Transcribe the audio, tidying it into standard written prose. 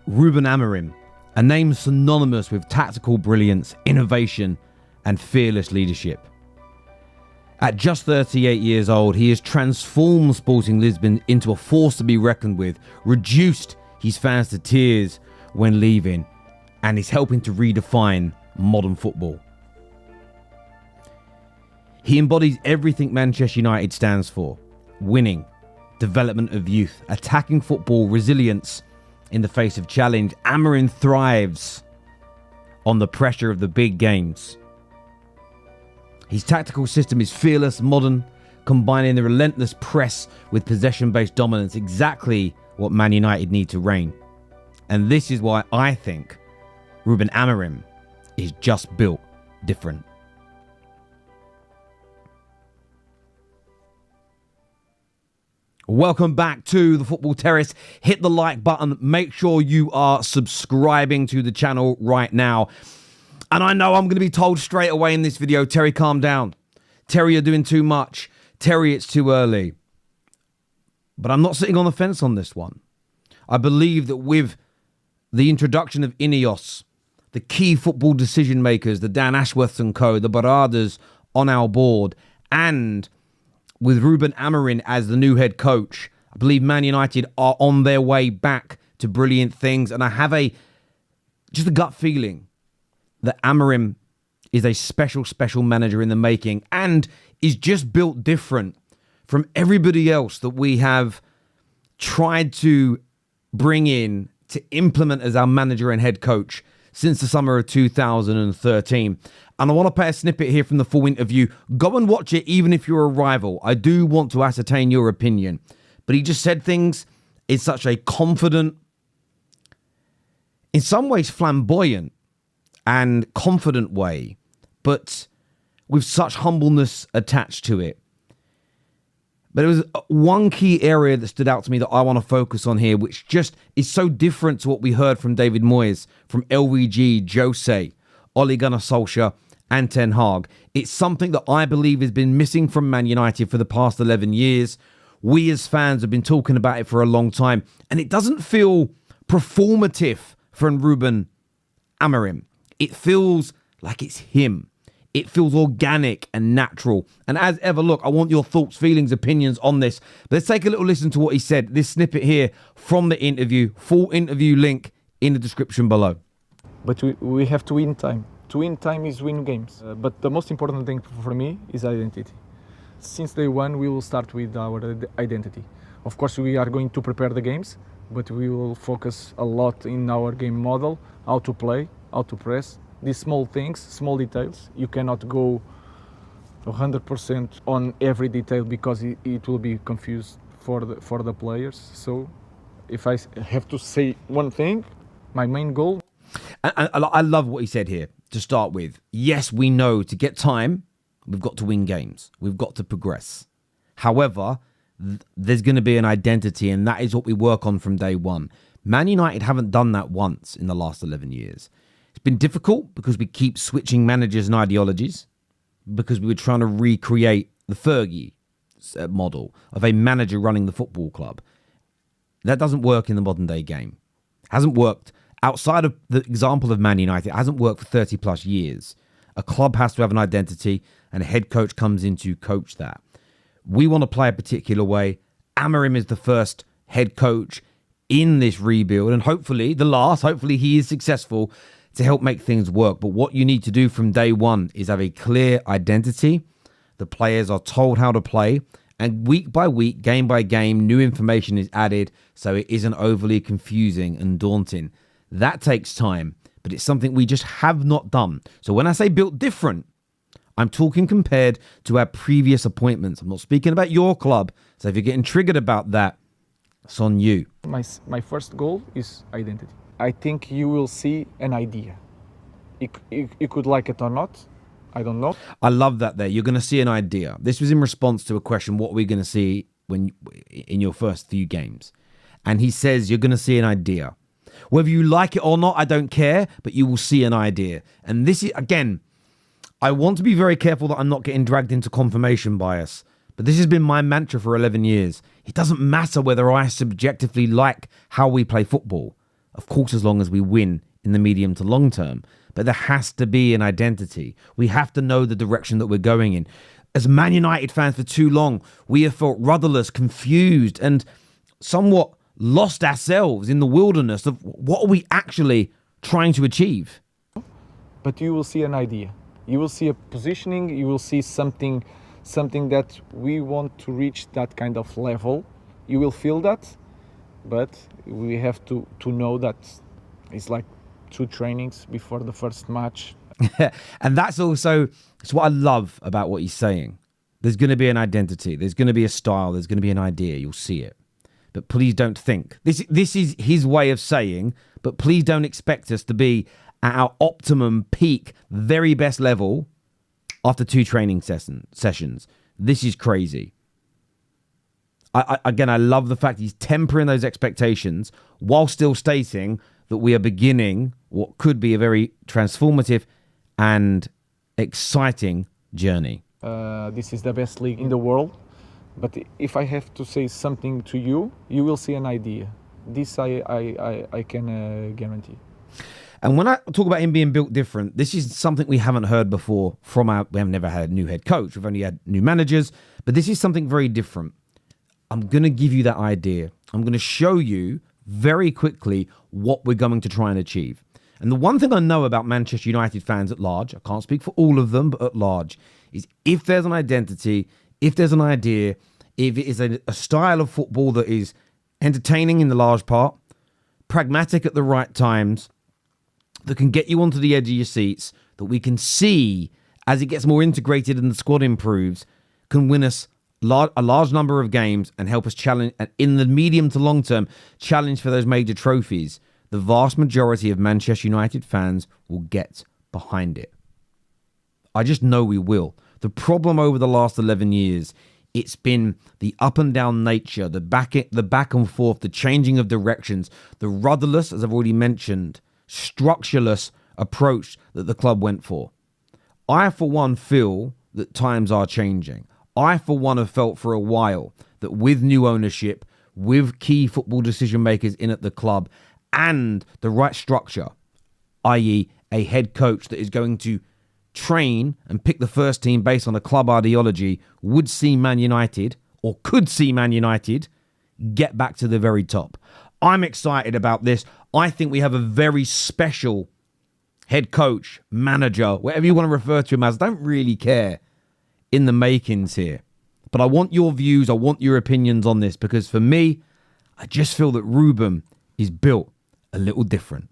Ruben Amorim, a name synonymous with tactical brilliance, innovation, and fearless leadership. At just 38 years old, he has transformed Sporting Lisbon into a force to be reckoned with, reduced his fans to tears when leaving, and is helping to redefine modern football. He embodies everything Manchester United stands for: winning, development of youth, attacking football, resilience in the face of challenge. Amorim thrives on the pressure of the big games. His tactical system is fearless, modern, combining the relentless press with possession-based dominance, exactly what Man United need to reign. And this is why I think Ruben Amorim is just built different. Welcome back to the Football Terrace. Hit the like button. Make sure you are subscribing to the channel right now. And I know I'm going to be told straight away in this video, Terry, calm down. Terry, you're doing too much. Terry, it's too early. But I'm not sitting on the fence on this one. I believe that with the introduction of Ineos, the key football decision makers, the Dan Ashworths and co, the Baradas on our board, and with Ruben Amorim as the new head coach, I believe Man United are on their way back to brilliant things. And I have just a gut feeling that Amorim is a special manager in the making and is just built different from everybody else that we have tried to bring in to implement as our manager and head coach since the summer of 2013. And I want to play a snippet here from the full interview. Go and watch it, even if you're a rival. I do want to ascertain your opinion. But he just said things in such a confident, in some ways flamboyant and confident way, but with such humbleness attached to it. But there was one key area that stood out to me that I want to focus on here, which just is so different to what we heard from David Moyes, from LVG, Jose, Ole Gunnar Solskjaer, and Ten Hag. It's something that I believe has been missing from Man United for the past 11 years. We as fans have been talking about it for a long time, and it doesn't feel performative from Ruben Amorim. It feels like it's him. It feels organic and natural. And as ever, look, I want your thoughts, feelings, opinions on this. Let's take a little listen to what he said. This snippet here from the interview, full interview link in the description below. But we have to win time. To win time is win games. But the most important thing for me is identity. Since day one, we will start with our identity. Of course, we are going to prepare the games, but we will focus a lot in our game model, how to play, how to press. These small things, small details. You cannot go 100% on every detail because it will be confused for the players. So if I have to say one thing, my main goal. And I love what he said here to start with. Yes, we know to get time, we've got to win games. We've got to progress. However, there's going to be an identity, and that is what we work on from day one. Man United haven't done that once in the last 11 years. It's been difficult because we keep switching managers and ideologies, because we were trying to recreate the Fergie model of a manager running the football club. That doesn't work in the modern day game. Hasn't worked outside of the example of Man United. It hasn't worked for 30 plus years. A club has to have an identity, and a head coach comes in to coach that. We want to play a particular way. Amorim is the first head coach in this rebuild, and hopefully he is successful to help make things work. But what you need to do from day one is have a clear identity. The players are told how to play, and week by week, game by game, new information is added so it isn't overly confusing and daunting. That takes time, but it's something we just have not done. So when I say built different, I'm talking compared to our previous appointments. I'm not speaking about your club. So if you're getting triggered about that, it's on you. My first goal is identity. I think you will see an idea. You could like it or not. I don't know. I love that there. You're going to see an idea. This was in response to a question, what are we going to see in your first few games? And he says, you're going to see an idea. Whether you like it or not, I don't care, but you will see an idea. And this is, again, I want to be very careful that I'm not getting dragged into confirmation bias. But this has been my mantra for 11 years. It doesn't matter whether I subjectively like how we play football. Of course, as long as we win in the medium to long term. But there has to be an identity. We have to know the direction that we're going in. As Man United fans for too long, we have felt rudderless, confused, and somewhat lost ourselves in the wilderness of what are we actually trying to achieve. But you will see an idea. You will see a positioning. You will see something that we want to reach that kind of level. You will feel that, but we have to know that it's like 2 trainings before the first match. And that's also, it's what I love about what he's saying. There's going to be an identity. There's going to be a style. There's going to be an idea. You'll see it. But please don't think. This is his way of saying, but please don't expect us to be at our optimum peak, very best level after 2 training sessions. This is crazy. I love the fact he's tempering those expectations while still stating that we are beginning what could be a very transformative and exciting journey. This is the best league in the world. But if I have to say something to you, you will see an idea. This I can guarantee. And when I talk about him being built different, this is something we haven't heard before from we have never had a new head coach. We've only had new managers, but this is something very different. I'm going to give you that idea. I'm going to show you very quickly what we're going to try and achieve. And the one thing I know about Manchester United fans at large, I can't speak for all of them, but at large, is if there's an identity, if there's an idea, if it is a style of football that is entertaining in the large part, pragmatic at the right times, that can get you onto the edge of your seats, that we can see as it gets more integrated and the squad improves, can win us a large number of games and help us challenge, and in the medium to long term, challenge for those major trophies. The vast majority of Manchester United fans will get behind it. I just know we will. The problem over the last 11 years, it's been the up and down nature, the back and forth, the changing of directions, the rudderless, as I've already mentioned, structureless approach that the club went for. I, for one, feel that times are changing. I, for one, have felt for a while that with new ownership, with key football decision makers in at the club, and the right structure, i.e. a head coach that is going to train and pick the first team based on a club ideology, would see Man United, or could see Man United, get back to the very top. I'm excited about this. I think we have a very special head coach, manager, whatever you want to refer to him as. I don't really care, in the makings here. But I want your views. I want your opinions on this, because for me, I just feel that Ruben is built a little different.